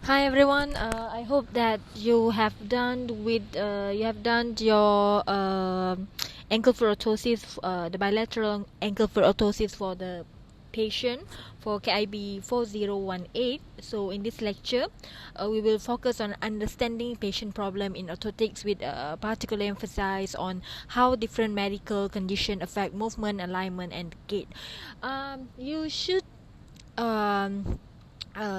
Hi everyone. I hope that you have done your ankle foot orthosis, the bilateral ankle foot orthosis for the patient for KIB 4018. So in this lecture, we will focus on understanding patient problem in orthotics with particular emphasis on how different medical condition affect movement, alignment, and gait. You should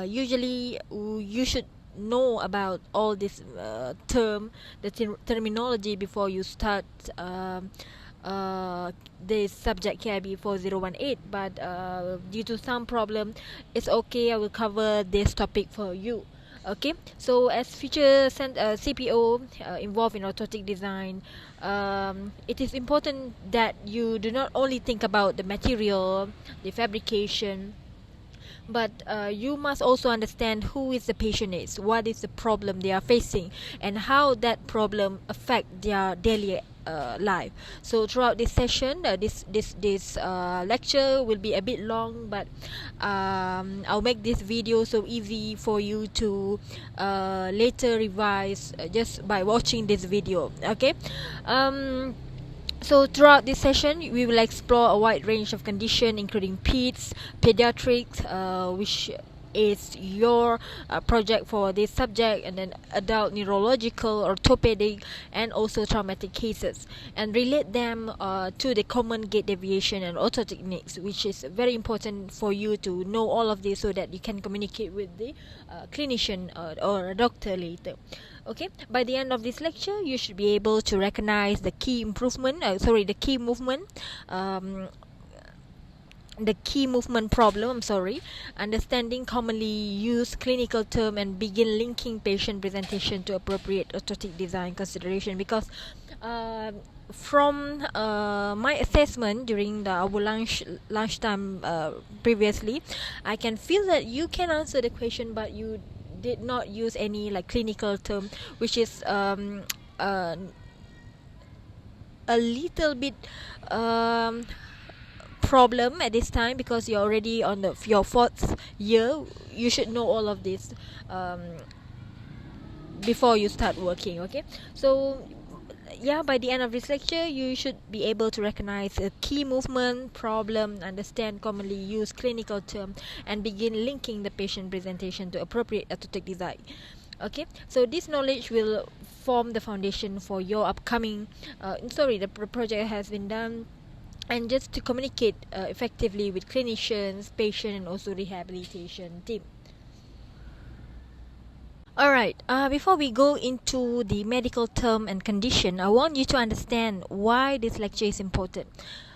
usually you should know about all this terminology before you start this subject KIB 4018, but due to some problem it's okay. I will cover this topic for you. Okay, so as future CPO involved in orthotic design, it is important that you do not only think about the material, the fabrication, but you must also understand who is the patient is, what is the problem they are facing, and how that problem affect their daily life. So throughout this session, this lecture will be a bit long, but I'll make this video so easy for you to later revise just by watching this video. Okay. So throughout this session, we will explore a wide range of conditions, including pediatrics, which is your project for this subject, and then adult neurological, orthopedic, and also traumatic cases, and relate them to the common gait deviation and ortho techniques, which is very important for you to know all of this so that you can communicate with the clinician or a doctor later. Okay, by the end of this lecture you should be able to recognize the key movement, the key movement problem, understanding commonly used clinical term, and begin linking patient presentation to appropriate orthotic design consideration. Because from my assessment during our lunchtime previously, I can feel that you can answer the question, but you did not use any like clinical term, which is a little bit problem at this time, because you're already on your fourth year. You should know all of this before you start working. Okay, so yeah, by the end of this lecture you should be able to recognize a key movement problem, understand commonly used clinical term, and begin linking the patient presentation to appropriate orthotic design. Okay, so this knowledge will form the foundation for your upcoming the project has been done, and just to communicate effectively with clinicians, patient, and also rehabilitation team. Alright, before we go into the medical term and condition, I want you to understand why this lecture is important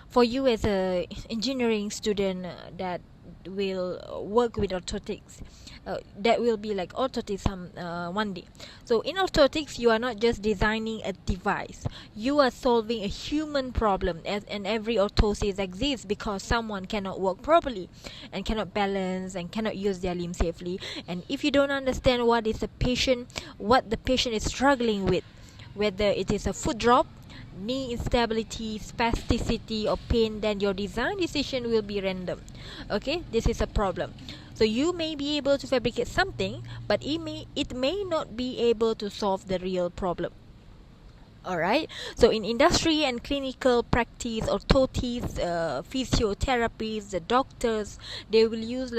for you as a engineering student that will work with orthotics, that will be like orthotics one day. So in orthotics, you are not just designing a device, you are solving a human problem, and every orthosis exists because someone cannot walk properly and cannot balance and cannot use their limb safely. And if you don't understand what the patient is struggling with, whether it is a foot drop, knee instability, spasticity, or pain, then your design decision will be random. Okay, this is a problem. So you may be able to fabricate something, but it may not be able to solve the real problem. Alright, so in industry and clinical practice, orthotists, physiotherapists, the doctors, they will use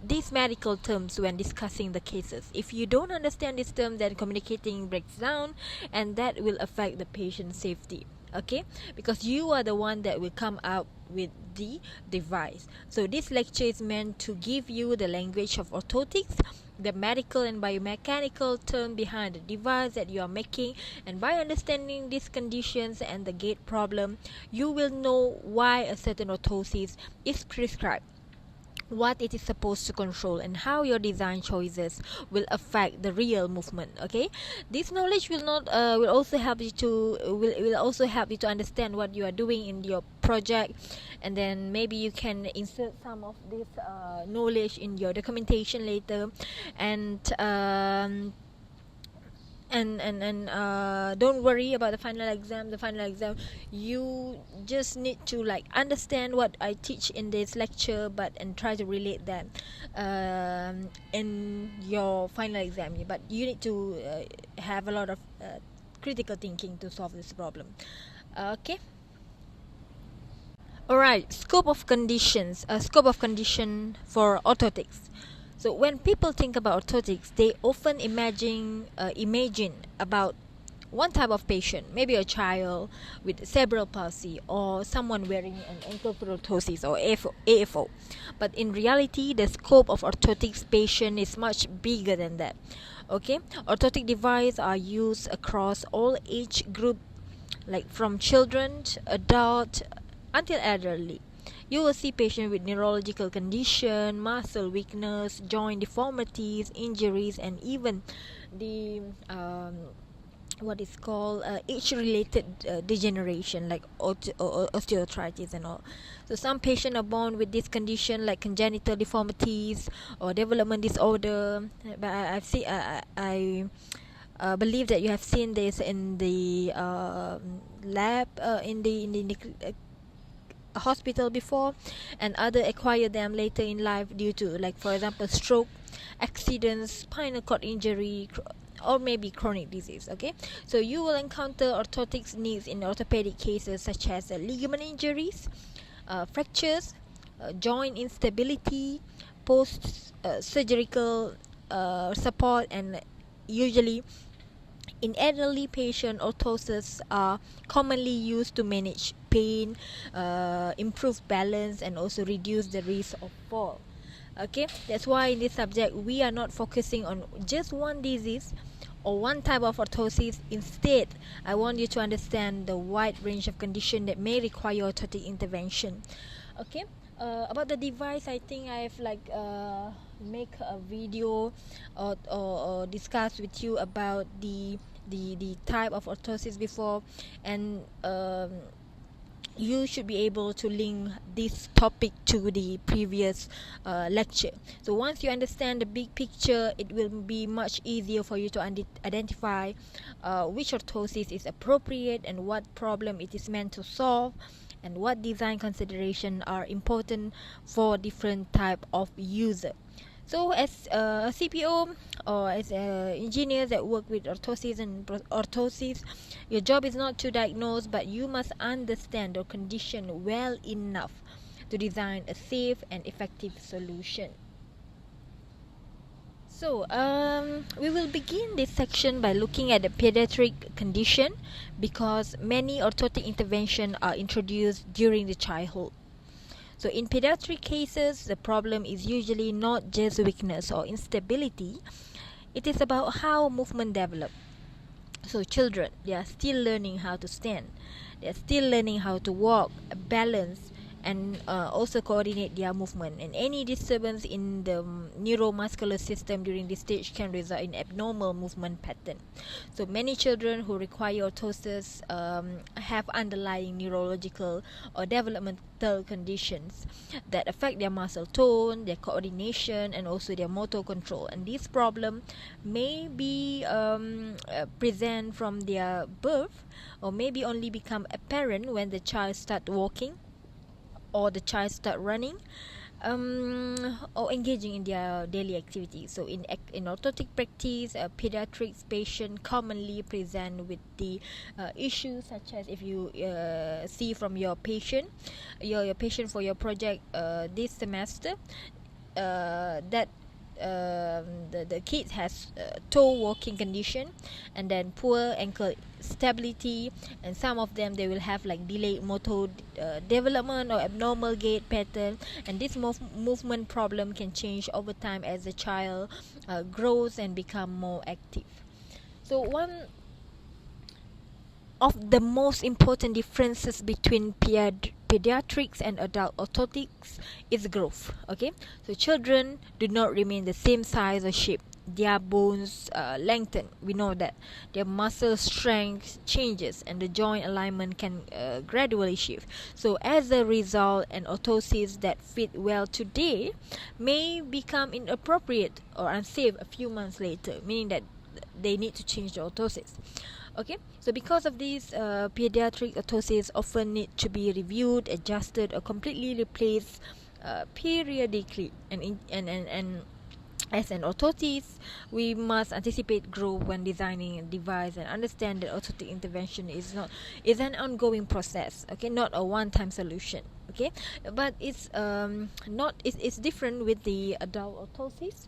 these medical terms when discussing the cases. If you don't understand this term, then communicating breaks down, and that will affect the patient safety. Okay, because you are the one that will come out with the device. So this lecture is meant to give you the language of orthotics, the medical and biomechanical term behind the device that you are making, and by understanding these conditions and the gait problem, you will know why a certain orthosis is prescribed, what it is supposed to control, and how your design choices will affect the real movement. Okay, this knowledge will also help you to understand what you are doing in your project, and then maybe you can insert some of this knowledge in your documentation later. And and don't worry about the final exam. You just need to like understand what I teach in this lecture, but and try to relate that in your final exam. But you need to have a lot of critical thinking to solve this problem. Okay. Alright, scope of conditions. Scope of condition for orthotics. So when people think about orthotics, they often imagine about one type of patient, maybe a child with cerebral palsy or someone wearing an ankle prosthesis or AFO. But in reality, the scope of orthotics patient is much bigger than that. Okay, orthotic devices are used across all age group, like from children, adult, until elderly. You will see patients with neurological condition, muscle weakness, joint deformities, injuries, and even the what is called age-related degeneration, like osteoarthritis and all. So some patients are born with this condition, like congenital deformities or development disorder. But I've seen, I believe that you have seen this in the lab, in the hospital before, and other acquire them later in life due to, like, for example, stroke, accidents, spinal cord injury, or maybe chronic disease. Okay, so you will encounter orthotics needs in orthopedic cases such as ligament injuries, fractures, joint instability, post surgical support, and usually in elderly patients, orthoses are commonly used to manage pain, improve balance, and also reduce the risk of fall. Okay, that's why in this subject we are not focusing on just one disease or one type of orthosis. Instead, I want you to understand the wide range of conditions that may require orthotic intervention. Okay, about the device, I think I have make a video or discuss with you about the type of orthosis before, and you should be able to link this topic to the previous lecture. So once you understand the big picture, it will be much easier for you to identify which orthosis is appropriate and what problem it is meant to solve, and what design considerations are important for different type of user. So as a CPO or as engineers that work with orthosis and orthosis, your job is not to diagnose, but you must understand the condition well enough to design a safe and effective solution. So we will begin this section by looking at the pediatric condition, because many orthotic interventions are introduced during the childhood. So in pediatric cases, the problem is usually not just weakness or instability. It is about how movement develops. So children, they are still learning how to stand. They are still learning how to walk, balance, and also coordinate their movement. And any disturbance in the neuromuscular system during this stage can result in abnormal movement pattern. So many children who require orthosis have underlying neurological or developmental conditions that affect their muscle tone, their coordination, and also their motor control. And this problem may be present from their birth, or maybe only become apparent when the child starts walking, or the child start running, or engaging in their daily activities. So in orthotic practice, pediatrics patient commonly present with the issues such as, if you see from your patient for your project this semester, that the kid has toe walking condition, and then poor ankle stability, and some of them, they will have like delayed motor development or abnormal gait pattern, and this movement problem can change over time as the child grows and become more active. So one of the most important differences between pediatrics and adult orthotics is growth. Okay, so children do not remain the same size or shape. Their bones lengthen, we know that. Their muscle strength changes, and the joint alignment can gradually shift. So as a result, an orthosis that fit well today may become inappropriate or unsafe a few months later, meaning that they need to change the orthosis. Okay, so because of this, pediatric orthoses often need to be reviewed, adjusted, or completely replaced periodically. And as an orthotist, we must anticipate growth when designing a device and understand that orthotic intervention is an ongoing process. Okay, not a one-time solution. Okay, but it's different with the adult orthosis.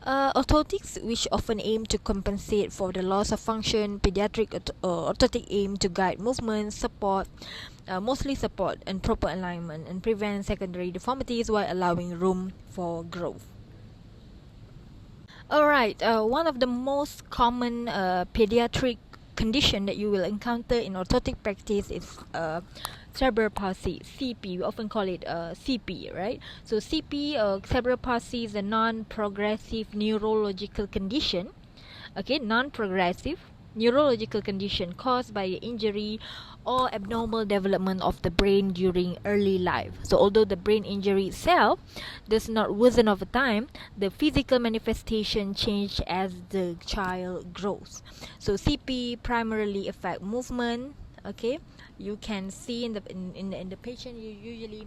Orthotics, which often aim to compensate for the loss of function, pediatric orthotic aim to guide movement, support, mostly support and proper alignment, and prevent secondary deformities while allowing room for growth. Alright, one of the most common pediatric condition that you will encounter in orthotic practice is cerebral palsy, CP. We often call it CP, right? So CP, cerebral palsy, is a non-progressive neurological condition. Okay, non-progressive neurological condition caused by injury or abnormal development of the brain during early life. So although the brain injury itself does not worsen over time, the physical manifestation change as the child grows. So CP primarily affect movement. Okay, you can see in the patient, usually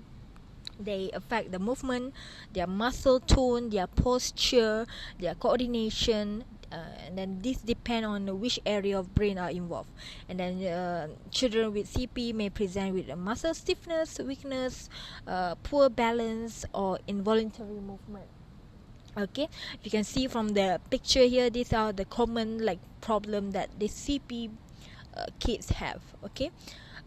they affect the movement, their muscle tone, their posture, their coordination, and then this depend on which area of brain are involved. And then children with CP may present with muscle stiffness, weakness, poor balance, or involuntary movement. Okay, you can see from the picture here, these are the common problem that the CP kids have. Okay,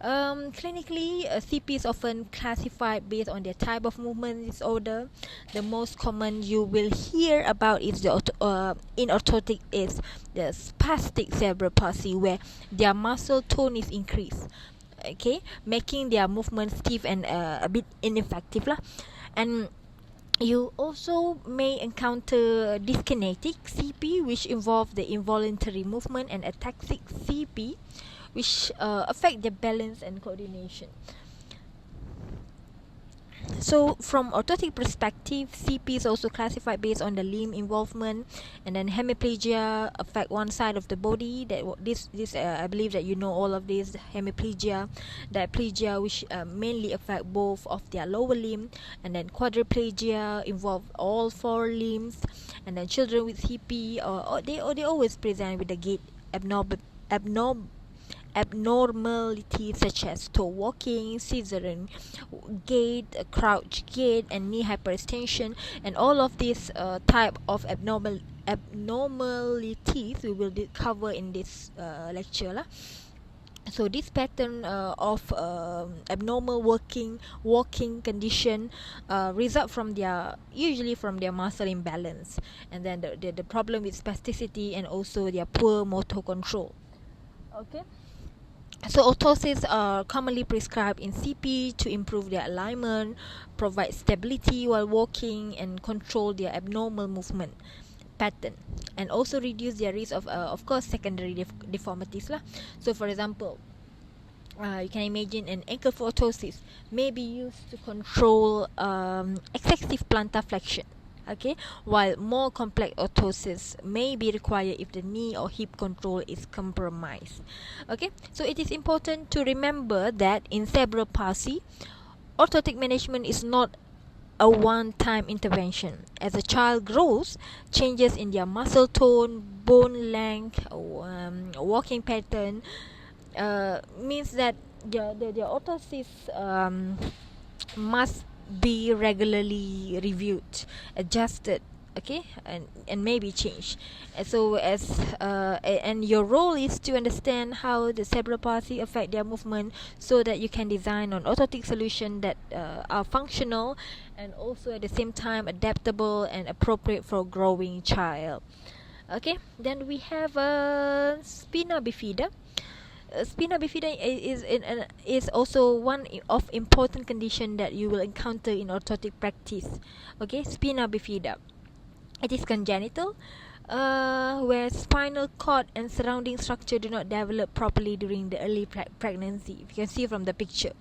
clinically, CP is often classified based on their type of movement disorder. The most common you will hear about is in orthotic is the spastic cerebral palsy, where their muscle tone is increased. Okay, making their movement stiff and a bit ineffective lah. And you also may encounter dyskinetic CP, which involve the involuntary movement, and ataxic CP, which affect their balance and coordination. So from orthotic perspective, CP is also classified based on the limb involvement, and then hemiplegia affect one side of the body. I believe that you know all of this. Hemiplegia, diplegia, which mainly affect both of their lower limb, and then quadriplegia involve all four limbs. And then children with CP, they always present with the gait abnormalities such as toe walking, scissoring gait, crouch gait, and knee hyperextension. And all of these type of abnormalities we will cover in this lecture lah. So this pattern of abnormal walking condition result from usually from their muscle imbalance, and then the problem with spasticity, and also their poor motor control. Okay, so orthoses are commonly prescribed in CP to improve their alignment, provide stability while walking, and control their abnormal movement pattern, and also reduce their risk of course, secondary deformities lah. So for example, you can imagine an ankle foot orthosis may be used to control excessive plantar flexion. Okay, while more complex orthosis may be required if the knee or hip control is compromised. Okay, so it is important to remember that in cerebral palsy, orthotic management is not a one-time intervention. As a child grows, changes in their muscle tone, bone length, walking pattern means that their orthosis must be regularly reviewed, adjusted, okay, and maybe changed. And your role is to understand how the cerebral palsy affect their movement, so that you can design an orthotic solution that are functional and also at the same time adaptable and appropriate for a growing child. Okay, then we have spina bifida. Spina bifida is also one of important condition that you will encounter in orthotic practice. Okay, spina bifida. It is congenital, where spinal cord and surrounding structure do not develop properly during the early pregnancy. You can see from the picture.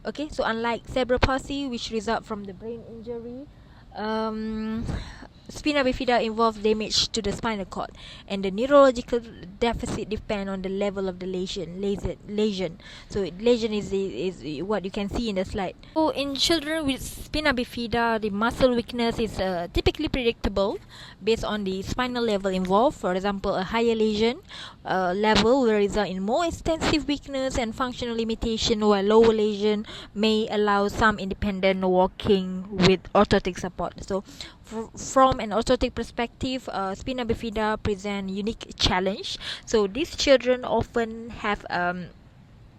Okay, so unlike cerebral palsy, which result from the brain injury, spina bifida involves damage to the spinal cord, and the neurological deficit depend on the level of the lesion. So lesion is what you can see in the slide. So in children with spina bifida, the muscle weakness is typically predictable based on the spinal level involved. For example, a higher lesion level will result in more extensive weakness and functional limitation, while lower lesion may allow some independent walking with orthotic support. So from an orthotic perspective, spina bifida present unique challenge. So these children often have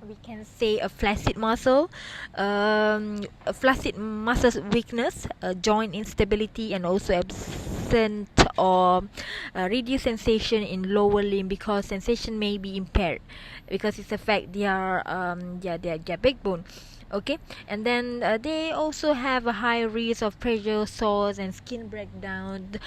we can say a flaccid muscle weakness, joint instability, and also absent or reduced sensation in lower limb, because sensation may be impaired because it's affect their backbone. Okay, and then they also have a high risk of pressure sores and skin breakdown.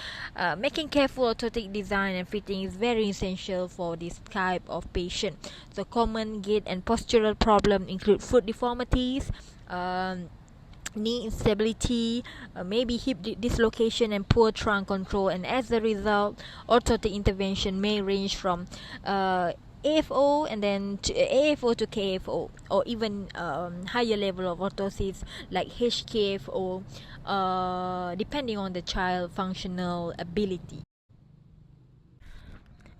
Making careful orthotic design and fitting is very essential for this type of patient. So common gait and postural problem include foot deformities, knee instability, maybe hip dislocation, and poor trunk control. And as a result, orthotic intervention may range from AFO and then to AFO to KFO, or even higher level of orthosis like HKFO, depending on the child functional ability.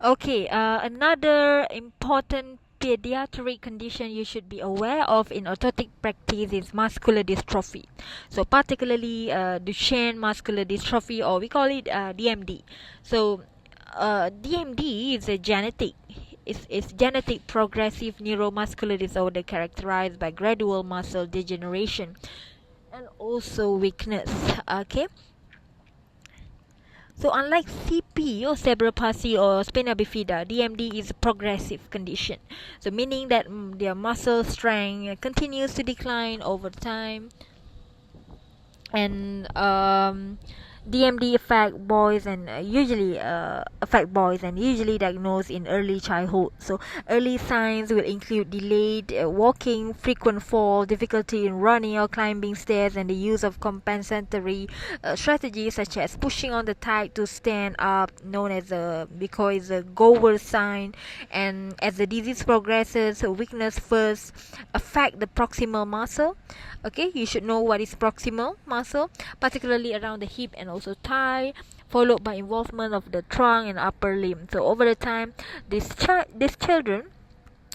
Okay, another important pediatric condition you should be aware of in orthotic practice is muscular dystrophy. So particularly Duchenne muscular dystrophy, or we call it DMD. So DMD is a genetic progressive neuromuscular disorder characterized by gradual muscle degeneration and also weakness. Okay, so unlike CP or cerebral palsy or spina bifida, DMD is a progressive condition. So meaning that their muscle strength continues to decline over time, and DMD affect boys and usually diagnosed in early childhood. So early signs will include delayed walking, frequent fall, difficulty in running or climbing stairs, and the use of compensatory strategies such as pushing on the thigh to stand up, known as a Gower sign. And as the disease progresses, weakness first affect the proximal muscle. Okay, you should know what is proximal muscle, particularly around the hip and also thigh, followed by involvement of the trunk and upper limb. So over the time, these children,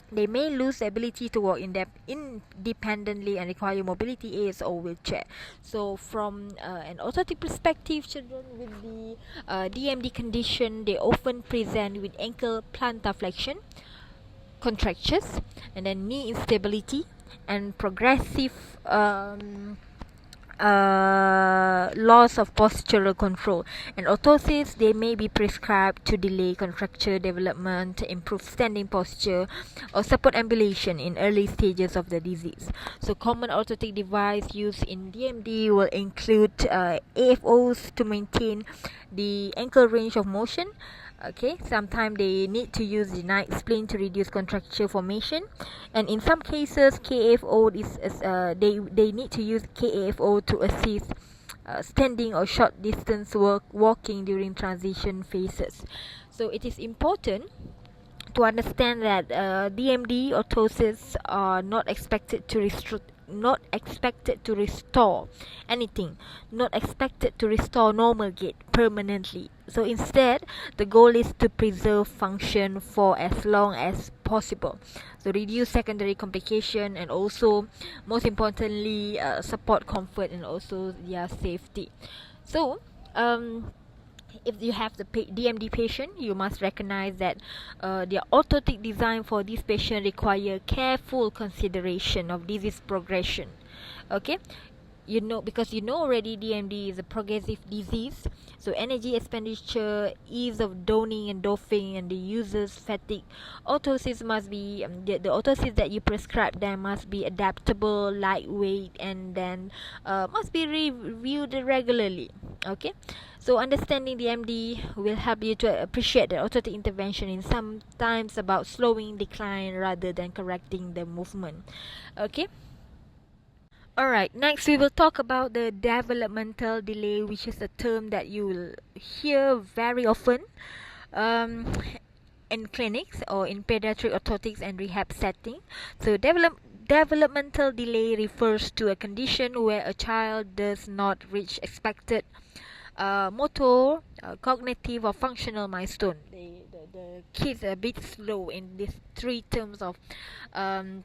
they may lose the ability to walk independently and require mobility aids or wheelchair. So from an orthotic perspective, children with the DMD condition, they often present with ankle plantar flexion, contractures, and then knee instability, and progressive loss of postural control. And orthosis, they may be prescribed to delay contracture development, improve standing posture, or support ambulation in early stages of the disease. So common orthotic device used in DMD will include AFOs to maintain the ankle range of motion. Okay, sometimes they need to use the night splint to reduce contracture formation, and in some cases KAFO they need to use KAFO to assist standing or short distance walking during transition phases. So it is important to understand that DMD orthosis are not expected to restore anything, not expected to restore normal gait permanently. So instead, the goal is to preserve function for as long as possible. So reduce secondary complication, and also most importantly support comfort and also their safety. So if you have the DMD patient, you must recognize that the orthotic design for this patient require careful consideration of disease progression. Okay, because already DMD is a progressive disease, so energy expenditure, ease of donning and doffing, and the user's fatigue. Orthosis must be the orthosis that you prescribe them must be adaptable, lightweight, and then must be reviewed regularly. Okay, so understanding DMD will help you to appreciate that orthotic intervention is sometimes about slowing decline rather than correcting the movement. Okay. Alright, next we will talk about the developmental delay, which is a term that you will hear very often um, in clinics or in pediatric orthotics and rehab setting. So developmental delay refers to a condition where a child does not reach expected motor, cognitive or functional milestone. The kids are a bit slow in these three terms of um,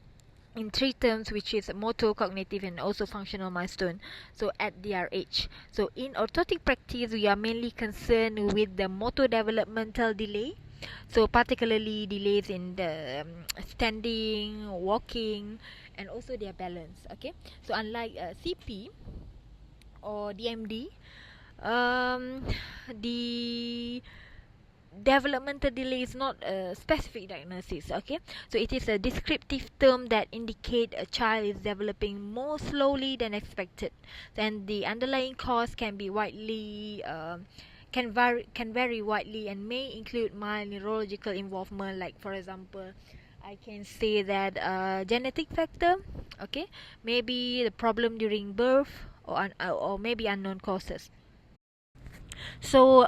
in three terms, which is motor, cognitive and also functional milestone, so at their age. So in orthotic practice, we are mainly concerned with the motor developmental delay, so particularly delays in the standing, walking and also their balance. Okay, so unlike CP or DMD, um, the developmental delay is not a specific diagnosis. Okay, so it is a descriptive term that indicate a child is developing more slowly than expected, and the underlying cause can be widely can vary widely and may include mild neurological involvement, like for example I can say that genetic factor, okay, maybe the problem during birth or maybe unknown causes. So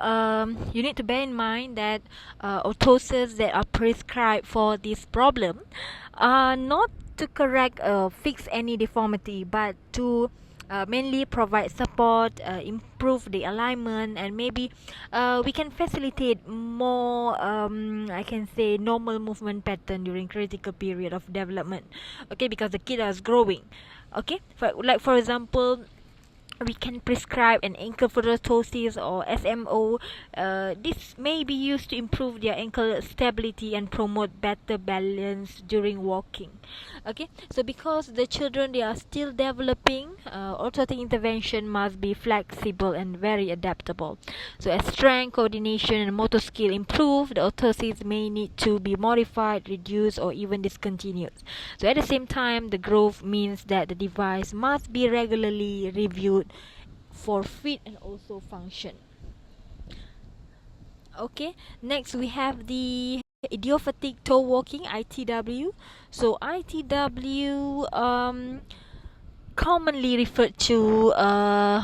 you need to bear in mind that orthoses that are prescribed for this problem are not to correct fix any deformity, but to mainly provide support, improve the alignment, and maybe we can facilitate more I can say normal movement pattern during critical period of development. Okay, because the kid is growing. Okay, for example, we can prescribe an ankle phototosis or SMO. This may be used to improve their ankle stability and promote better balance during walking. Okay, so because the children, they are still developing, orthotic intervention must be flexible and very adaptable. So as strength, coordination and motor skill improve, the orthosis may need to be modified, reduced or even discontinued. So at the same time, the growth means that the device must be regularly reviewed for fit and also function. Okay, next we have the idiopathic toe walking, ITW. So ITW commonly referred to a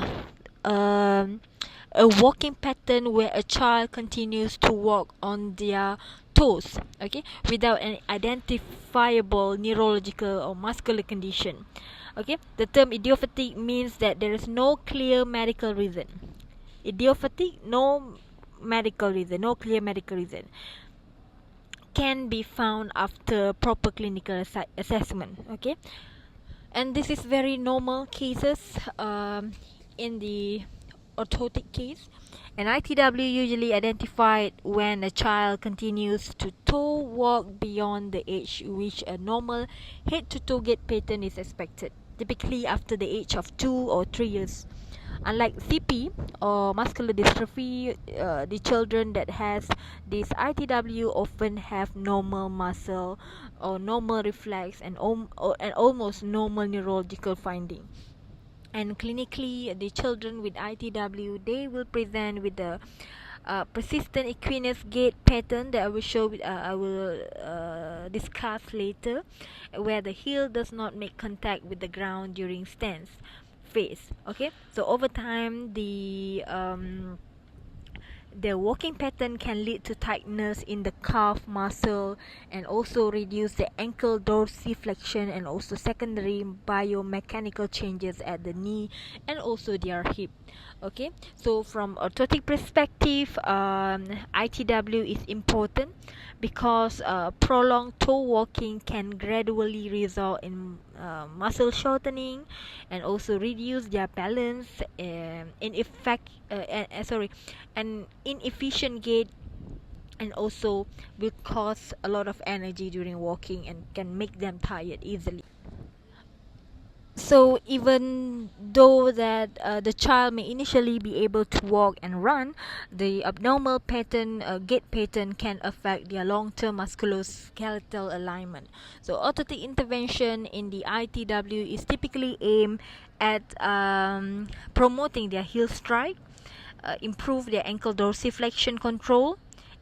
walking pattern where a child continues to walk on their toes, okay, without an identifiable neurological or muscular condition. Okay, the term idiopathic means that there is no clear medical reason. Idiopathic, no clear medical reason can be found after proper clinical assessment. Okay, and this is very normal cases in the orthotic case. An ITW usually identified when a child continues to toe walk beyond the age which a normal head to toe gait pattern is expected, typically after the age of 2 or 3 years. Unlike CP or muscular dystrophy, the children that has this ITW often have normal muscle or normal reflex and almost normal neurological finding. And clinically, the children with ITW, they will present with the persistent equinus gait pattern that I will show I will discuss later, where the heel does not make contact with the ground during stance phase. Okay, so over time the walking pattern can lead to tightness in the calf muscle and also reduce the ankle dorsiflexion and also secondary biomechanical changes at the knee and also their hip. Okay, so from orthotic perspective, ITW is important because prolonged toe walking can gradually result in muscle shortening and also reduce their balance, and inefficient gait, and also will cause a lot of energy during walking and can make them tired easily. So even though that the child may initially be able to walk and run, the abnormal pattern, gait pattern, can affect their long-term musculoskeletal alignment. So orthotic intervention in the ITW is typically aimed at promoting their heel strike, improve their ankle dorsiflexion control,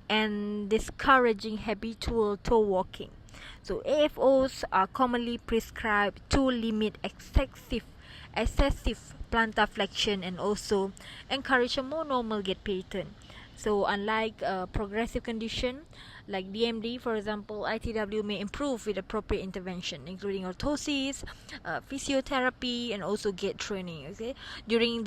and discouraging habitual toe walking. So AFOs are commonly prescribed to limit excessive excessive plantar flexion, and also encourage a more normal gait pattern. So unlike progressive condition like DMD, for example, ITW may improve with appropriate intervention, including orthosis, physiotherapy, and also gait training. Okay, during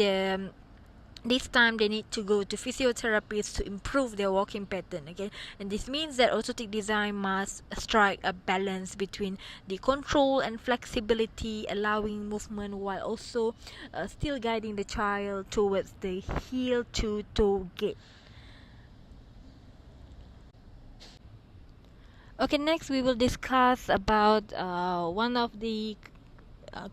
this time they need to go to physiotherapists to improve their walking pattern. Okay, and this means that orthotic design must strike a balance between the control and flexibility, allowing movement while also still guiding the child towards the heel to toe gait. Okay, next we will discuss about one of the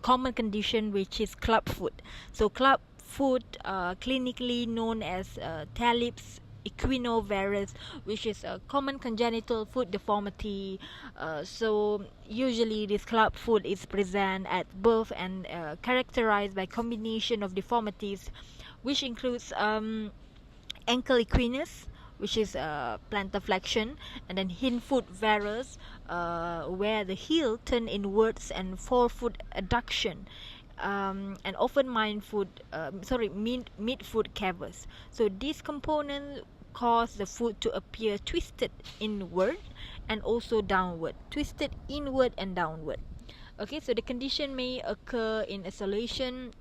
common condition, which is club foot. So club foot, clinically known as Talipes equinovarus, which is a common congenital foot deformity. So usually this club foot is present at birth and characterized by combination of deformities, which includes ankle equinus, which is plantar flexion, and then hindfoot varus, where the heel turn inwards, and forefoot adduction, and often midfoot cavus. So these components cause the foot to appear twisted inward and also downward, twisted inward and downward. Okay, so the condition may occur in isolation,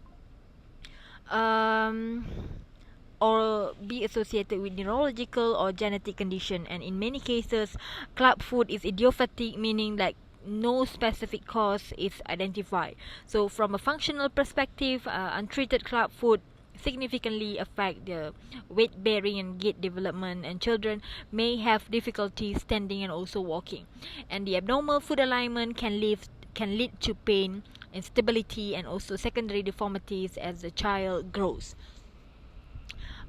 or be associated with neurological or genetic condition, and in many cases club foot is idiopathic, meaning like no specific cause is identified. So from a functional perspective, untreated club foot significantly affect the weight bearing and gait development, and children may have difficulty standing and also walking, and the abnormal foot alignment can lead to pain, instability, and also secondary deformities as the child grows.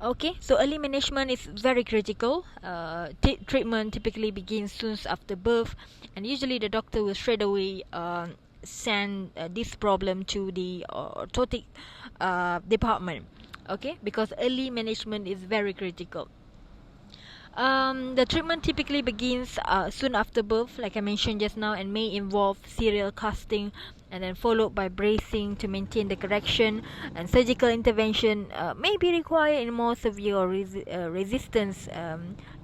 Okay, so early management is very critical. Treatment typically begins soon after birth, and usually the doctor will straight away send this problem to the orthotic department. Okay, because early management is very critical. The treatment typically begins soon after birth, like I mentioned just now, and may involve serial casting and then followed by bracing to maintain the correction, and surgical intervention may be required in more severe or resistance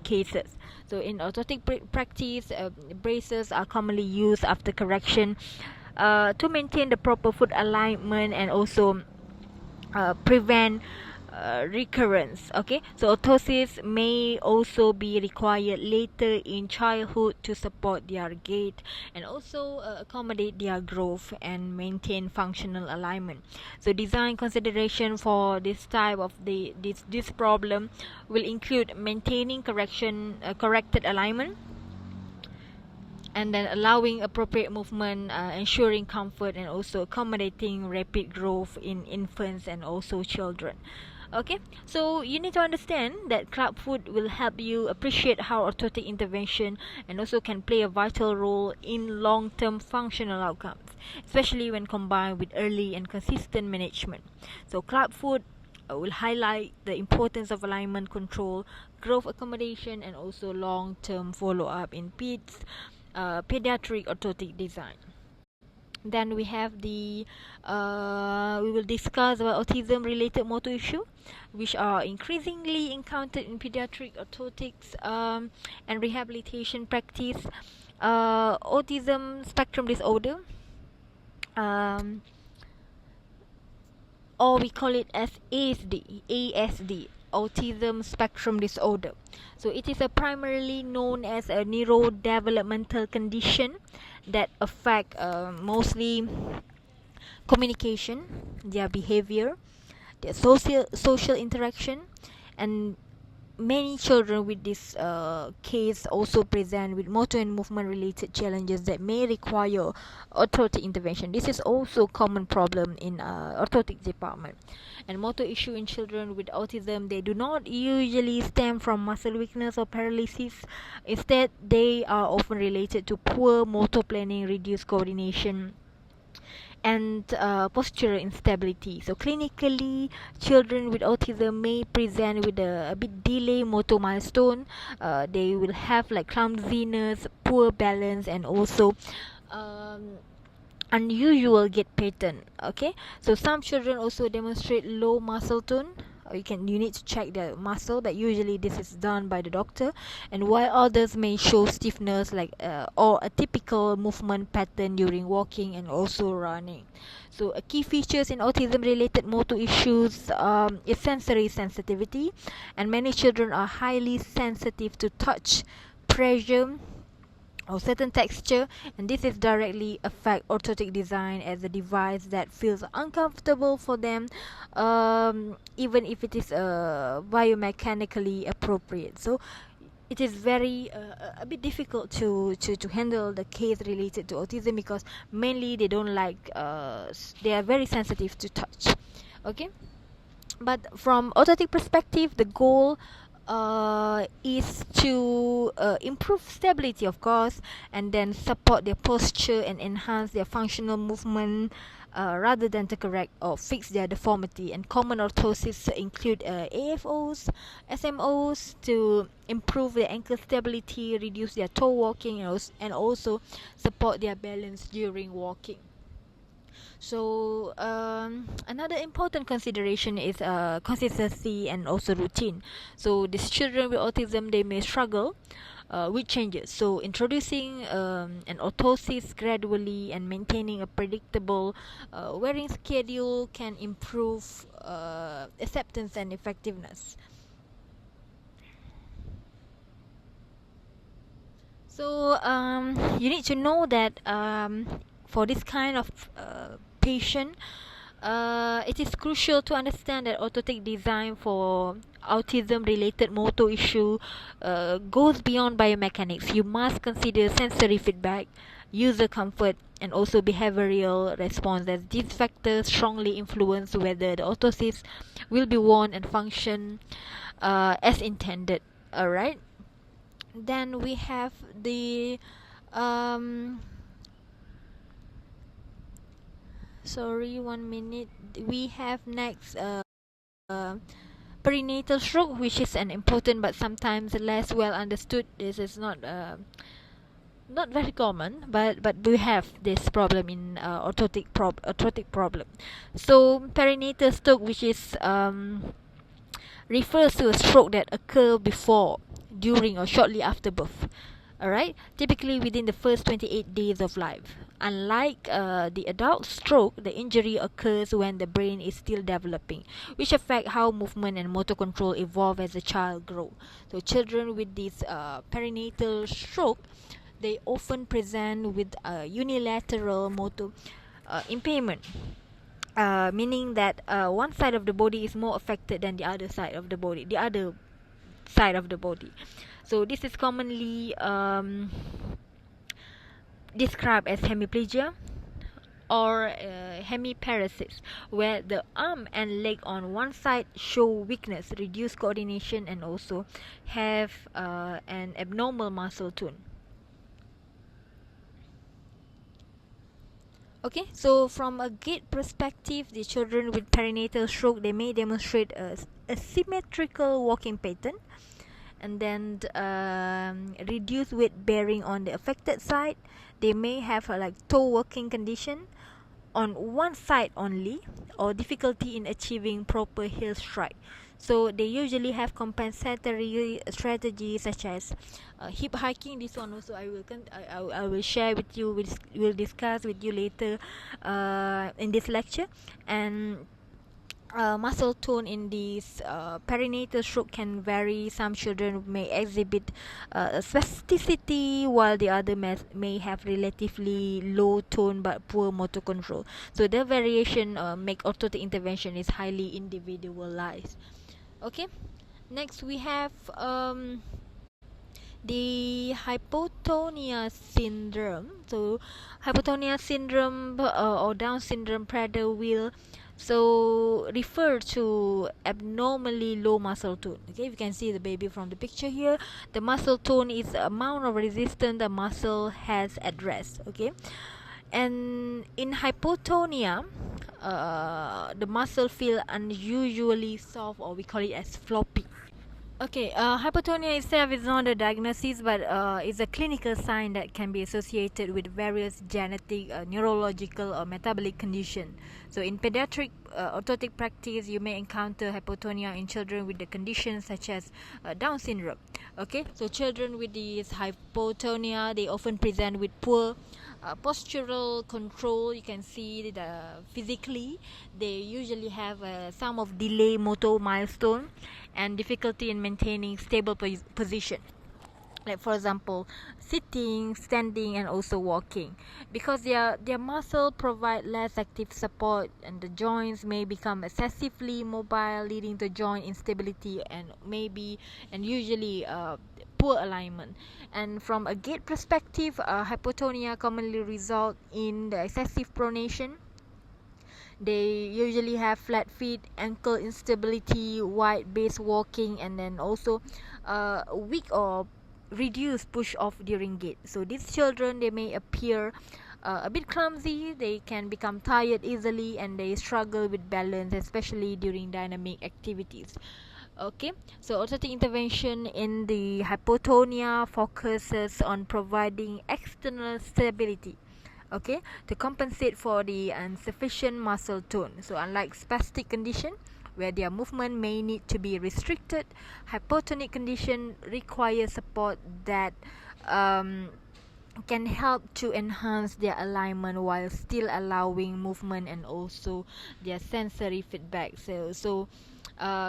cases. So in orthotic practice, braces are commonly used after correction to maintain the proper foot alignment and also prevent recurrence. Okay, so orthosis may also be required later in childhood to support their gait and also accommodate their growth and maintain functional alignment. So design consideration for this type of this problem will include maintaining corrected alignment, and then allowing appropriate movement, ensuring comfort, and also accommodating rapid growth in infants and also children. Okay, so you need to understand that club foot will help you appreciate how orthotic intervention and also can play a vital role in long-term functional outcomes, especially when combined with early and consistent management. So club foot will highlight the importance of alignment control, growth accommodation, and also long-term follow-up in pediatric orthotic design. Then we have we will discuss about autism related motor issue, which are increasingly encountered in pediatric orthotics and rehabilitation practice. Autism spectrum disorder, or we call it as ASD, autism spectrum disorder. So it is primarily known as a neurodevelopmental condition that affect mostly communication, their behavior, their social interaction, and many children with this case also present with motor and movement related challenges that may require orthotic intervention. This is also common problem in orthotic department. And motor issue in children with autism, they do not usually stem from muscle weakness or paralysis. Instead, they are often related to poor motor planning, reduced coordination, and postural instability. So clinically, children with autism may present with a bit delay motor milestone. They will have like clumsiness, poor balance, and also unusual gait pattern. Okay, so some children also demonstrate low muscle tone. You need to check their muscle, but usually this is done by the doctor. And while others may show stiffness, like or a typical movement pattern during walking and also running. So a key features in autism related motor issues is sensory sensitivity, and many children are highly sensitive to touch, pressure, or certain texture, and this is directly affect orthotic design as a device that feels uncomfortable for them, even if it is biomechanically appropriate. So it is very a bit difficult to handle the case related to autism, because mainly they don't like they are very sensitive to touch. Okay, but from orthotic perspective, the goal is to improve stability, of course, and then support their posture and enhance their functional movement, rather than to correct or fix their deformity. And common orthoses include AFOs, SMOs, to improve their ankle stability, reduce their toe walking, and also support their balance during walking. So another important consideration is consistency and also routine. So these children with autism, they may struggle with changes. So introducing an orthosis gradually and maintaining a predictable wearing schedule can improve acceptance and effectiveness. So you need to know that for this kind of patient, it is crucial to understand that orthotic design for autism related motor issue goes beyond biomechanics. You must consider sensory feedback, user comfort, and also behavioral response, as these factors strongly influence whether the orthosis will be worn and function as intended. Alright, then we have the um, sorry, 1 minute. We have next perinatal stroke, which is an important but sometimes less well understood. This is not very common, but we have this problem in orthotic problem. So perinatal stroke, which is refers to a stroke that occur before, during, or shortly after birth. Alright, typically within the first 28 days of life. Unlike the adult stroke, the injury occurs when the brain is still developing, which affect how movement and motor control evolve as the child grows. So children with this perinatal stroke, they often present with unilateral motor impairment, meaning that one side of the body is more affected than the other side of the body. So this is commonly described as hemiplegia or hemiparesis, where the arm and leg on one side show weakness, reduced coordination, and also have an abnormal muscle tone. Okay, so from a gait perspective, the children with perinatal stroke, they may demonstrate a symmetrical walking pattern, and then reduced weight bearing on the affected side. They may have like toe walking condition on one side only, or difficulty in achieving proper heel strike. So they usually have compensatory strategies such as hip hiking. This one also I will share with you. We'll discuss with you later in this lecture. And muscle tone in this perinatal stroke can vary. Some children may exhibit spasticity, while the other may have relatively low tone but poor motor control. So the variation make orthotic intervention is highly individualized. Okay, next we have the hypotonia syndrome. So hypotonia syndrome or Down syndrome Prader-Willi, so refer to abnormally low muscle tone. Okay, you can see the baby from the picture here. The muscle tone is the amount of resistance the muscle has at rest. Okay, and in hypotonia, the muscle feel unusually soft, or we call it as floppy. Okay, hypotonia itself is not a diagnosis, but is a clinical sign that can be associated with various genetic, neurological, or metabolic condition. So, in pediatric orthotic practice, you may encounter hypotonia in children with the conditions such as Down syndrome. Okay, so children with this hypotonia, they often present with poor postural control. You can see the physically they usually have some of delay motor milestone and difficulty in maintaining stable position, like for example sitting, standing, and also walking, because their muscle provide less active support, and the joints may become excessively mobile, leading to joint instability and usually poor alignment. And from a gait perspective, hypotonia commonly result in the excessive pronation. They usually have flat feet, ankle instability, wide base walking, and then also weak or reduced push off during gait. So these children, they may appear a bit clumsy, they can become tired easily, and they struggle with balance, especially during dynamic activities. Okay, so orthotic intervention in the hypotonia focuses on providing external stability, okay, to compensate for the insufficient muscle tone. So unlike spastic condition where their movement may need to be restricted, hypotonic condition requires support that can help to enhance their alignment while still allowing movement and also their sensory feedback.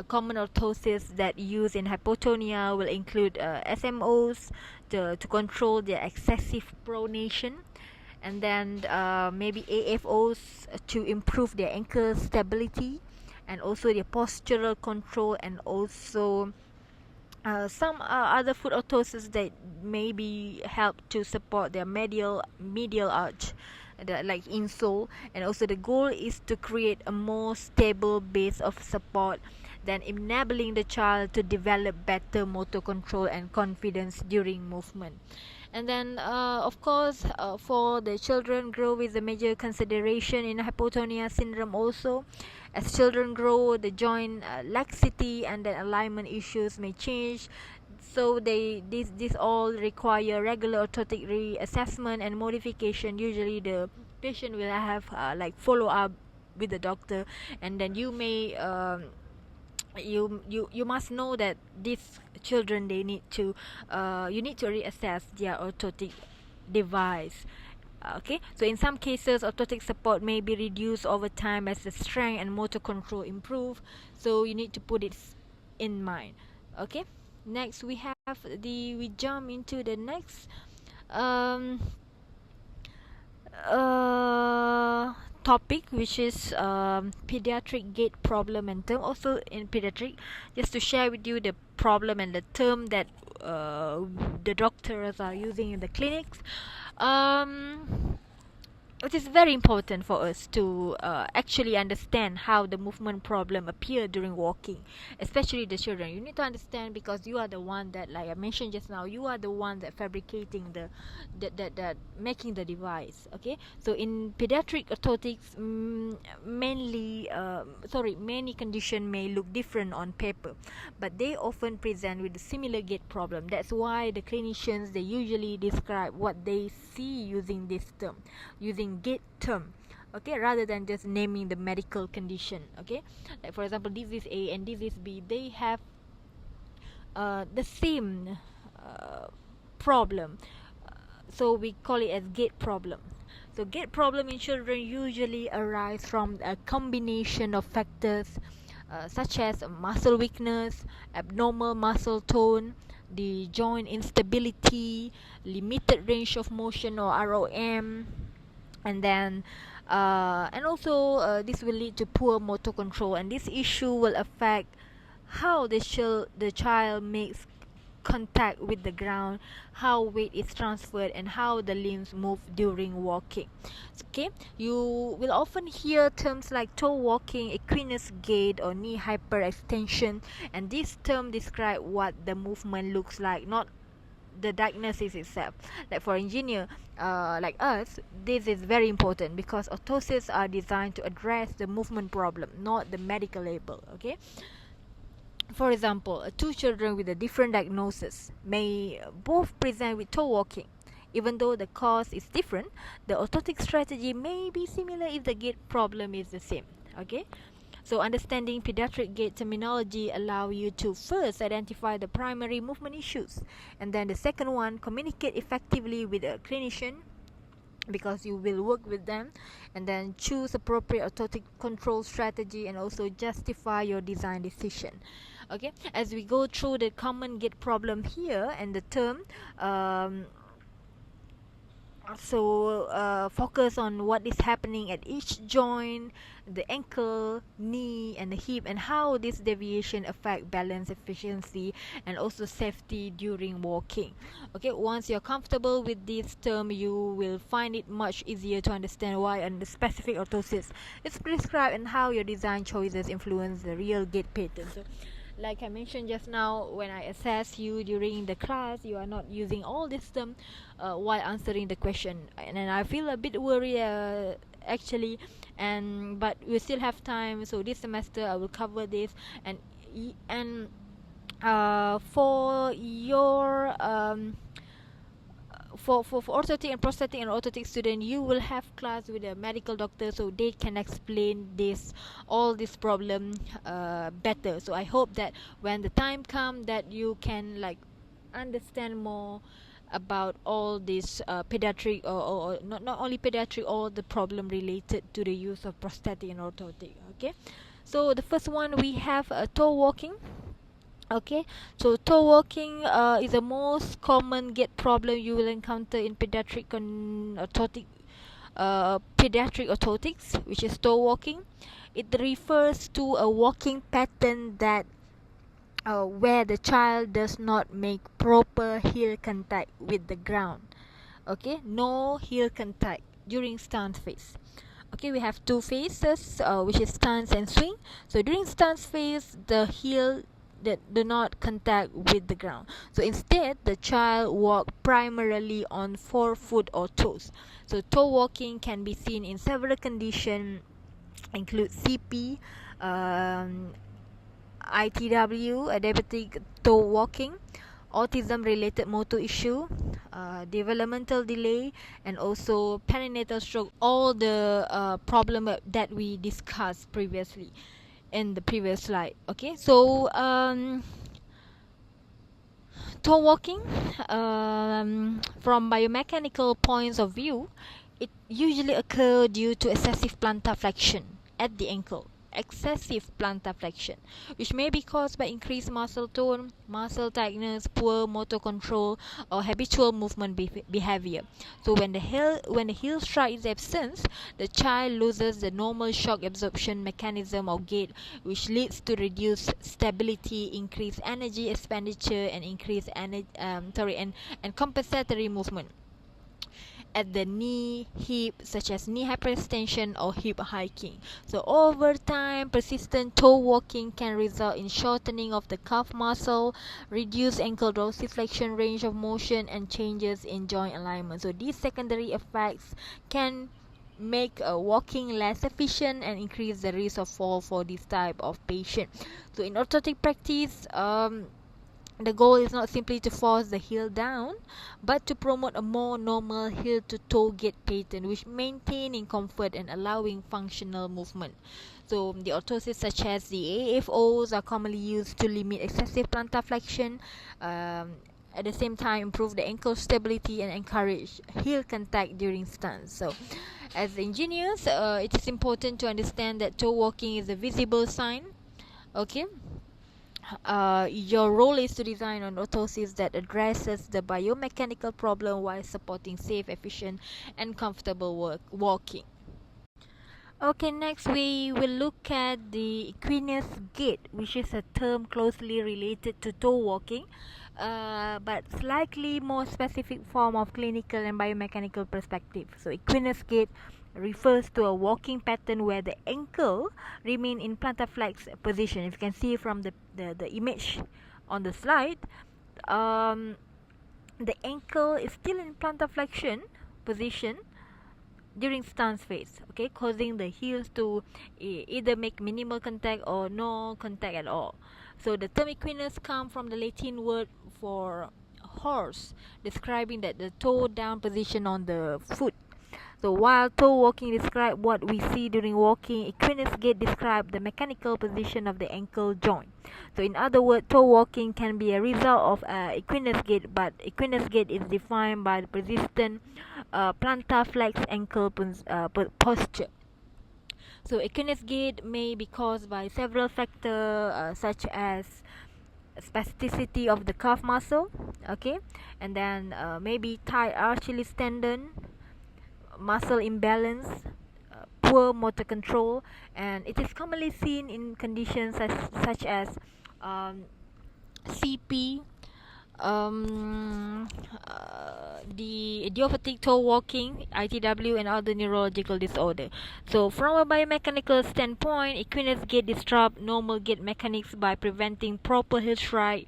Common orthoses that use in hypotonia will include SMOs to control their excessive pronation, and then maybe AFOs to improve their ankle stability, and also their postural control, and also some other foot orthoses that maybe help to support their medial arch, like insole. And also the goal is to create a more stable base of support, then enabling the child to develop better motor control and confidence during movement. And then of course for the children, growth is a major consideration in hypotonia syndrome also. As children grow, the joint laxity and the alignment issues may change, so this all require regular orthotic reassessment and modification. Usually the patient will have like follow up with the doctor, and then you may you must know that these children, they need to you need to reassess their orthotic device. Okay, so in some cases orthotic support may be reduced over time as the strength and motor control improve, so you need to put it in mind. Okay, next we jump into the next um, topic, which is pediatric gait problem and term. Also in pediatric, just to share with you the problem and the term that the doctors are using in the clinics. It is very important for us to actually understand how the movement problem appear during walking, especially the children. You need to understand, because you are the one that, like I mentioned just now, you are the one that fabricating that making the device. Okay, so in pediatric orthotics, many condition may look different on paper, but they often present with a similar gait problem. That's why the clinicians, they usually describe what they see using this term, using gait term, okay, rather than just naming the medical condition. Okay, like for example, disease A and disease B, they have the same problem, so we call it as gait problem. So gait problem in children usually arise from a combination of factors such as muscle weakness, abnormal muscle tone, the joint instability, limited range of motion or ROM, and then and also this will lead to poor motor control, and this issue will affect how the child makes contact with the ground, how weight is transferred, and how the limbs move during walking. Okay, you will often hear terms like toe walking, equinus gait, or knee hyperextension, and this term describe what the movement looks like, not the diagnosis itself. Like for engineer like us, this is very important, because orthoses are designed to address the movement problem, not the medical label. Okay, For example, two children with a different diagnosis may both present with toe walking. Even though the cause is different, the orthotic strategy may be similar if the gait problem is the same. Okay, so understanding pediatric gait terminology allow you to first identify the primary movement issues, and then the second one, communicate effectively with a clinician, because you will work with them, and then choose appropriate orthotic control strategy and also justify your design decision. Okay, as we go through the common gait problem here and the term, focus on what is happening at each joint, the ankle, knee, and the hip, and how this deviation affect balance, efficiency, and also safety during walking. Okay, once you're comfortable with this term, you will find it much easier to understand why and the specific orthosis is prescribed and how your design choices influence the real gait pattern. So, like I mentioned just now, when I assess you during the class, you are not using all this term while answering the question, and I feel a bit worried actually, but we still have time. So this semester I will cover this, and for your for orthotic and prosthetic and orthotic student, you will have class with a medical doctor, so they can explain all this problem better. So I hope that when the time comes, that you can like understand more about all this pediatric, or not only pediatric, all the problem related to the use of prosthetic and orthotic. Okay, so the first one, we have toe walking. Okay, so toe walking is the most common gait problem you will encounter in pediatric orthotics, which is toe walking. It refers to a walking pattern that where the child does not make proper heel contact with the ground. Okay, no heel contact during stance phase. Okay, we have two phases, which is stance and swing. So during stance phase, the heel that do not contact with the ground. So instead, the child walk primarily on forefoot or toes. So toe walking can be seen in several conditions, include CP, ITW, diabetic toe walking, autism-related motor issue, developmental delay, and also perinatal stroke. All the problem that we discussed previously in the previous slide. Okay, so toe walking, from biomechanical points of view, it usually occurs due to excessive plantar flexion at the ankle. Excessive plantar flexion, which may be caused by increased muscle tone, muscle tightness, poor motor control, or habitual movement behavior. So when the heel strike is absent, the child loses the normal shock absorption mechanism of gait, which leads to reduced stability, increased energy expenditure, and increased and compensatory movement at the knee, hip, such as knee hyperextension or hip hiking. So over time, persistent toe walking can result in shortening of the calf muscle, reduced ankle dorsiflexion range of motion, and changes in joint alignment. So these secondary effects can make walking less efficient and increase the risk of fall for this type of patient. So in orthotic practice, the goal is not simply to force the heel down, but to promote a more normal heel to toe gait pattern, which maintaining comfort and allowing functional movement. So the orthoses such as the AFOs are commonly used to limit excessive plantar flexion, at the same time improve the ankle stability and encourage heel contact during stance. So as engineers, it is important to understand that toe walking is a visible sign. Okay, your role is to design an orthosis that addresses the biomechanical problem while supporting safe, efficient, and comfortable walking. Okay, next we will look at the equinus gait, which is a term closely related to toe walking, but slightly more specific form of clinical and biomechanical perspective. So equinus gait refers to a walking pattern where the ankle remain in plantar flex position. If you can see from the image on the slide, the ankle is still in plantar flexion position during stance phase, okay, causing the heels to either make minimal contact or no contact at all. So the term equinus comes from the Latin word for horse, describing that the toe down position on the foot. So while toe walking describes what we see during walking, equinus gait describes the mechanical position of the ankle joint. So in other words, toe walking can be a result of equinus gait, but equinus gait is defined by the persistent plantar flex ankle posture. So equinus gait may be caused by several factors such as spasticity of the calf muscle, okay, and then maybe tight Achilles tendon, muscle imbalance, poor motor control, and it is commonly seen in conditions such as CP, the idiopathic toe walking, ITW, and other neurological disorder. So from a biomechanical standpoint, equinus gait disrupts normal gait mechanics by preventing proper heel stride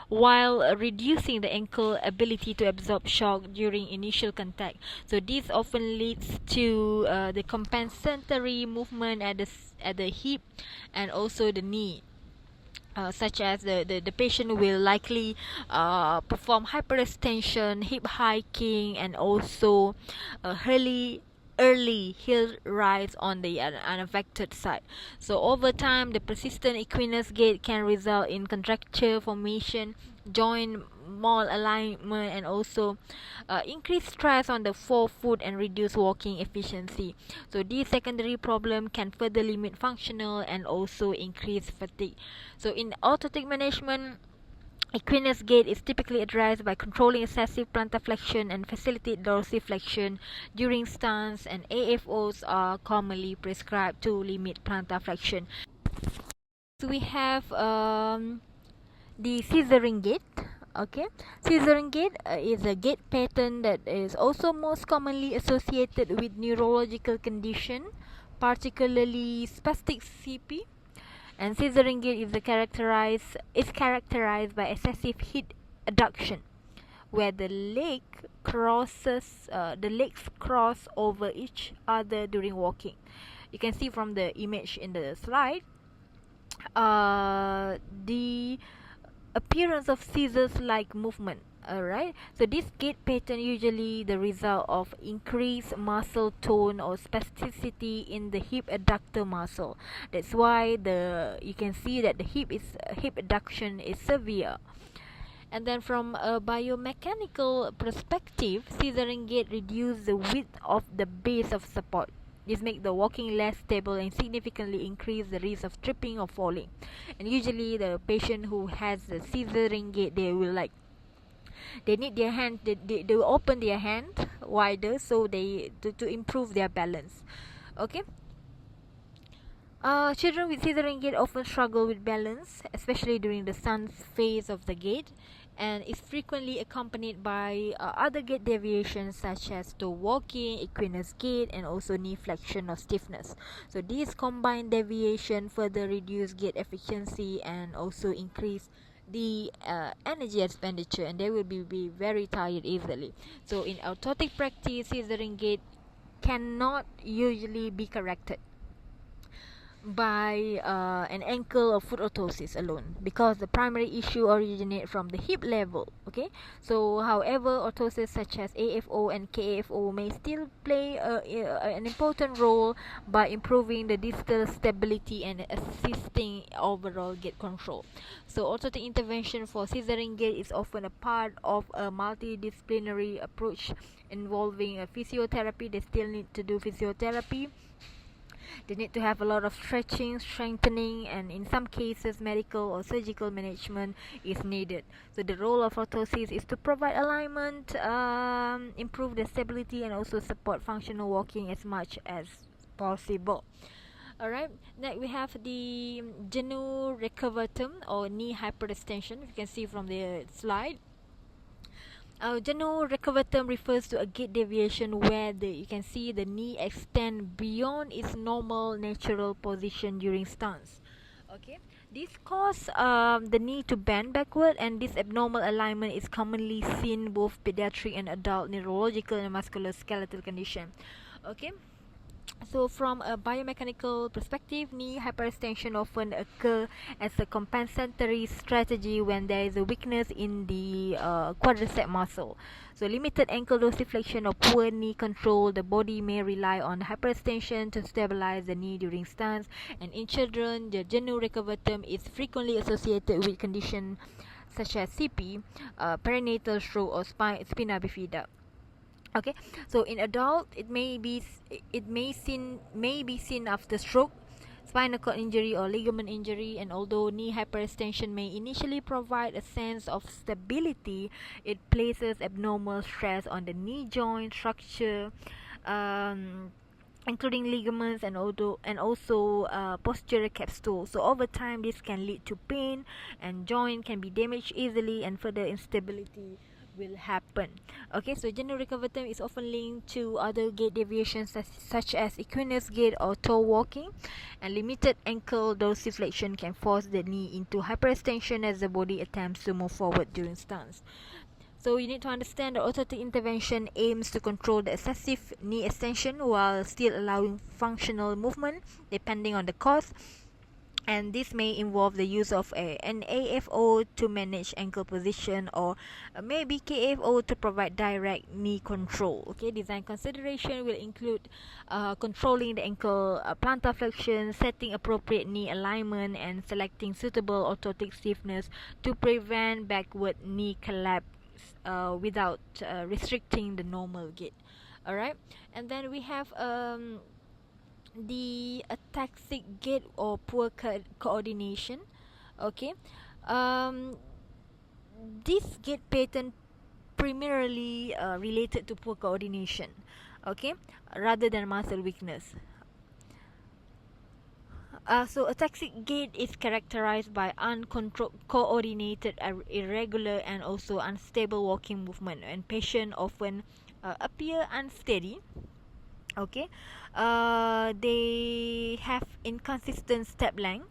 while reducing the ankle ability to absorb shock during initial contact. So this often leads to the compensatory movement at the hip and also the knee. Such as the patient will likely perform hyperextension, hip hiking, and also early heel rise on the unaffected side. So over time, the persistent equinus gait can result in contracture formation, joint malalignment, and also increased stress on the forefoot and reduce walking efficiency. So this secondary problem can further limit functional and also increase fatigue. So in orthotic management, equinus gait is typically addressed by controlling excessive plantar flexion and facilitate dorsiflexion during stance, and AFOs are commonly prescribed to limit plantar flexion. So we have the scissoring gait. Okay, scissoring gait is a gait pattern that is also most commonly associated with neurological condition, particularly spastic CP. And scissoring gait is characterized by excessive hip adduction, where the legs cross over each other during walking. You can see from the image in the slide, the appearance of scissors-like movement. Alright, so this gait pattern usually the result of increased muscle tone or spasticity in the hip adductor muscle. That's why you can see that the hip adduction is severe. And then from a biomechanical perspective, scissoring gait reduces the width of the base of support. This makes the walking less stable and significantly increase the risk of tripping or falling. And usually the patient who has the scissoring gait, they need their hand, they will open their hand wider so to improve their balance. Okay. Children with scissoring gait often struggle with balance, especially during the stance phase of the gait, and is frequently accompanied by other gait deviations such as toe walking, equinus gait, and also knee flexion or stiffness. So these combined deviation further reduce gait efficiency and also increase the energy expenditure, and they will be very tired easily. So in orthotic practice, scissoring gait cannot usually be corrected by an ankle or foot orthosis alone, because the primary issue originates from the hip level. Okay, so however, orthoses such as AFO and KAFO may still play an important role by improving the distal stability and assisting overall gait control. So orthotic intervention for scissoring gait is often a part of a multidisciplinary approach involving a physiotherapy. They still need to do physiotherapy. They need to have a lot of stretching, strengthening, and in some cases medical or surgical management is needed. So the role of orthosis is to provide alignment, improve the stability, and also support functional walking as much as possible. Alright, next we have the genu recurvatum or knee hyperextension. You can see from the slide. Genu recurvatum refers to a gait deviation where you can see the knee extend beyond its normal natural position during stance. Okay, this causes the knee to bend backward, and this abnormal alignment is commonly seen in both pediatric and adult neurological and musculoskeletal condition. Okay. So from a biomechanical perspective, knee hyperextension often occur as a compensatory strategy when there is a weakness in the quadricep muscle. So limited ankle dorsiflexion or poor knee control, the body may rely on hyperextension to stabilize the knee during stance. And in children, the genu recurvatum is frequently associated with conditions such as CP, perinatal stroke, or spina bifida. Okay, so in adult, it may be seen after stroke, spinal cord injury, or ligament injury. And although knee hyperextension may initially provide a sense of stability, it places abnormal stress on the knee joint structure, um, including ligaments and also posterior capsule. So over time, this can lead to pain, and joint can be damaged easily, and further instability will happen. Okay, so genu recurvatum is often linked to other gait deviations such as equinus gait or toe walking, and limited ankle dorsiflexion can force the knee into hyperextension as the body attempts to move forward during stance. So you need to understand that orthotic intervention aims to control the excessive knee extension while still allowing functional movement depending on the cause. And this may involve the use of an AFO to manage ankle position, or maybe KFO to provide direct knee control. Okay, design consideration will include controlling the ankle plantar flexion, setting appropriate knee alignment, and selecting suitable orthotic stiffness to prevent backward knee collapse without restricting the normal gait. Alright, and then we have the ataxic gait or poor coordination. Okay, um, this gait pattern primarily related to poor coordination, okay, rather than muscle weakness. So ataxic gait is characterized by uncontrolled, coordinated, irregular, and also unstable walking movement, and patients often appear unsteady. Okay, they have inconsistent step length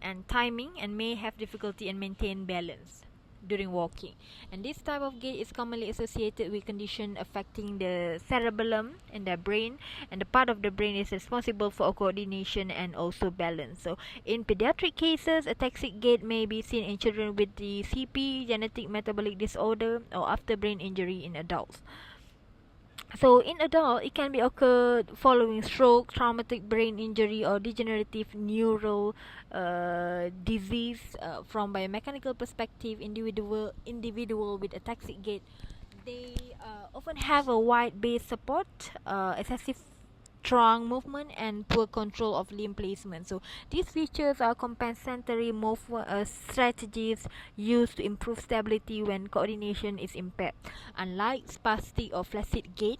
and timing, and may have difficulty in maintain balance during walking. And this type of gait is commonly associated with condition affecting the cerebellum in the brain, and the part of the brain is responsible for coordination and also balance. So in pediatric cases, ataxic gait may be seen in children with the CP, genetic metabolic disorder, or after brain injury in adults. So in adult, it can be occurred following stroke, traumatic brain injury, or degenerative neural disease. From biomechanical perspective, individual with ataxic gait, they often have a wide base support, excessive trunk movement, and poor control of limb placement. So these features are compensatory strategies used to improve stability when coordination is impaired. Unlike spastic or flaccid gait,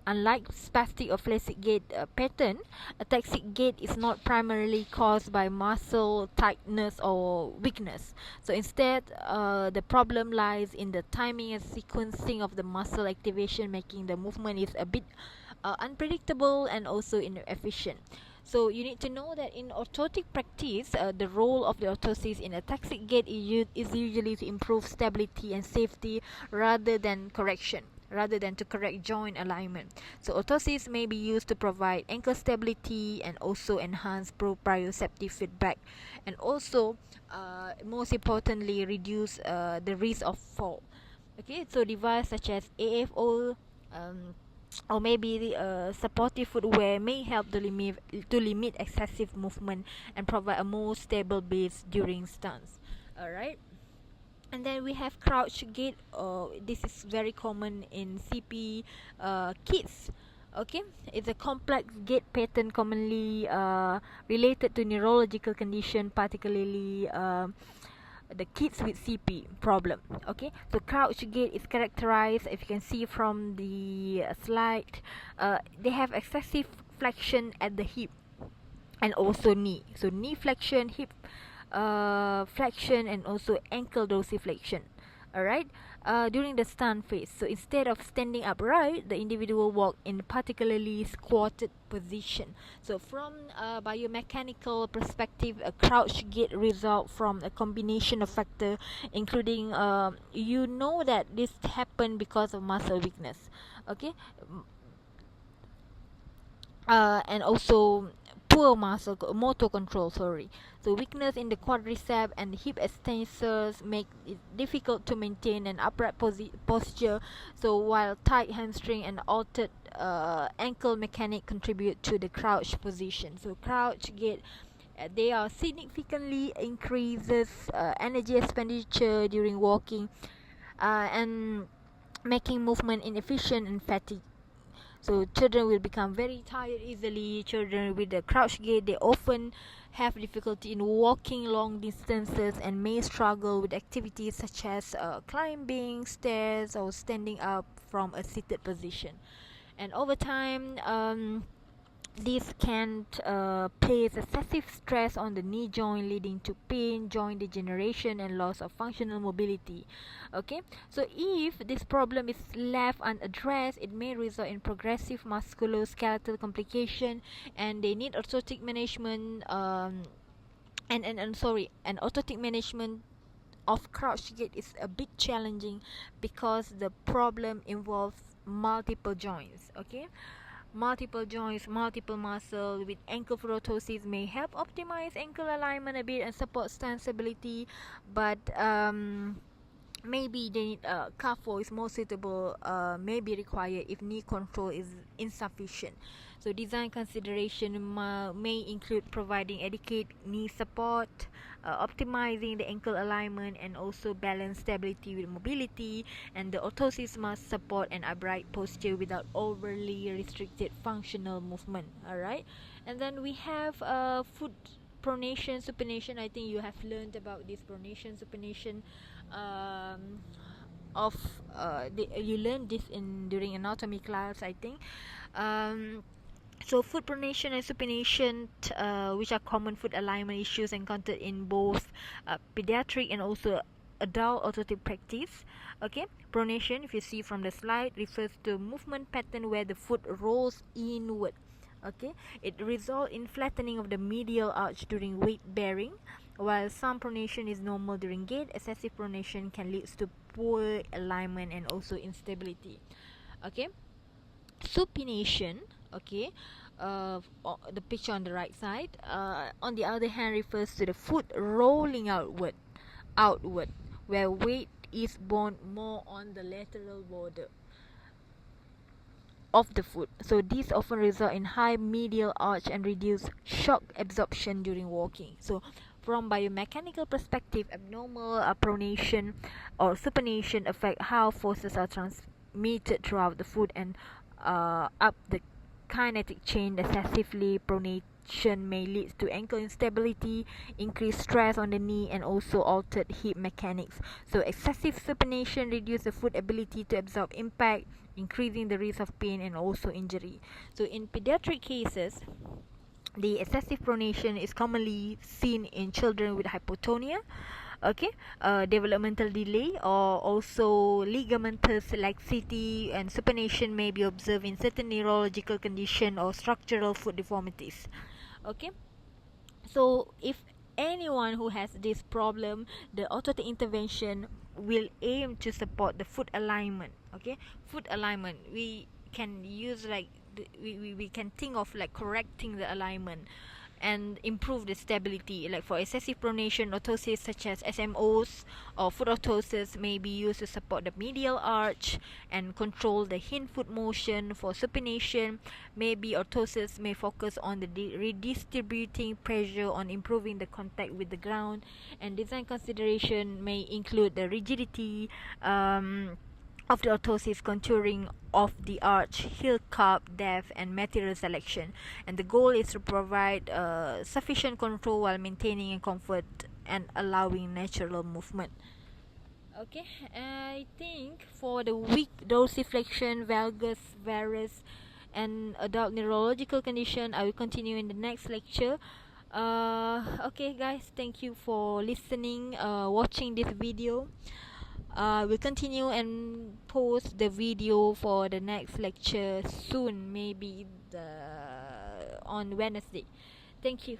unlike spastic or flaccid gait pattern, ataxic gait is not primarily caused by muscle tightness or weakness. So instead, the problem lies in the timing and sequencing of the muscle activation, making the movement is a bit unpredictable and also inefficient. So you need to know that in orthotic practice, the role of the orthosis in ataxic gait is usually to improve stability and safety rather than to correct joint alignment. So orthosis may be used to provide ankle stability and also enhance proprioceptive feedback, and also most importantly reduce the risk of fall. Okay, so device such as AFO, or maybe the supportive footwear may help to limit excessive movement and provide a more stable base during stance. Alright, and then we have crouch gait. This is very common in CP kids. Okay, it's a complex gait pattern commonly related to neurological condition, particularly the kids with CP problem. Okay, so crouch gait is characterized, if you can see from the slide, they have excessive flexion at the hip and also knee. So knee flexion, hip flexion, and also ankle dorsiflexion. Alright, during the stand phase. So instead of standing upright, the individual walk in particularly squatted position. So from a biomechanical perspective, a crouch gait result from a combination of factors, including you know that this happened because of muscle weakness. Okay, and also poor motor control, sorry. So weakness in the quadricep and hip extensors make it difficult to maintain an upright posture. So while tight hamstring and altered ankle mechanic contribute to the crouch position. So crouch gait, they are significantly increases energy expenditure during walking, and making movement inefficient and fatigue. So children will become very tired easily. Children with the crouch gait, they often have difficulty in walking long distances and may struggle with activities such as climbing stairs or standing up from a seated position. And over time, this can place excessive stress on the knee joint, leading to pain, joint degeneration, and loss of functional mobility. Okay, so if this problem is left unaddressed, it may result in progressive musculoskeletal complication, and they need orthotic management. And orthotic management of crouch gait is a bit challenging because the problem involves multiple joints. Okay, multiple joints, multiple muscle with ankle foot orthosis may help optimize ankle alignment a bit and support stand stability, but maybe they need calf is more suitable, may be required if knee control is insufficient. So design consideration may include providing adequate knee support, optimizing the ankle alignment, and also balance stability with mobility, and the orthosis must support an upright posture without overly restricted functional movement. Alright, and then we have foot pronation, supination. I think you have learned about this pronation, supination. Of you learned this in during anatomy class, I think. So foot pronation and supination, which are common foot alignment issues encountered in both pediatric and also adult orthotic practice. Okay, pronation, if you see from the slide, refers to movement pattern where the foot rolls inward. Okay, it results in flattening of the medial arch during weight bearing. While some pronation is normal during gait, excessive pronation can lead to poor alignment and also instability. Okay, supination. Okay, the picture on the right side, on the other hand, refers to the foot rolling outward, where weight is borne more on the lateral border of the foot. So these often result in high medial arch and reduced shock absorption during walking. So from biomechanical perspective, abnormal pronation or supination affect how forces are transmitted throughout the foot and up the kinetic chain. Excessively pronation may lead to ankle instability, increased stress on the knee, and also altered hip mechanics. So excessive supination reduces the foot ability to absorb impact, increasing the risk of pain and also injury. So in pediatric cases, the excessive pronation is commonly seen in children with hypotonia, okay, developmental delay, or also ligamentous laxity, and supination may be observed in certain neurological condition or structural foot deformities. Okay, so if anyone who has this problem, the orthotic intervention will aim to support the foot alignment. Okay, foot alignment, we can use like we can think of like correcting the alignment and improve the stability. Like for excessive pronation, orthoses such as SMOs or foot orthoses may be used to support the medial arch and control the hindfoot motion. For supination, maybe orthoses may focus on the redistributing pressure on improving the contact with the ground, and design consideration may include the rigidity of the orthosis, contouring of the arch, heel cup depth, and material selection. And the goal is to provide sufficient control while maintaining comfort and allowing natural movement. Okay, I think for the weak dorsiflexion, valgus, varus, and adult neurological condition, I will continue in the next lecture. Okay guys, thank you for listening, watching this video. We'll continue and post the video for the next lecture soon, maybe on Wednesday. Thank you.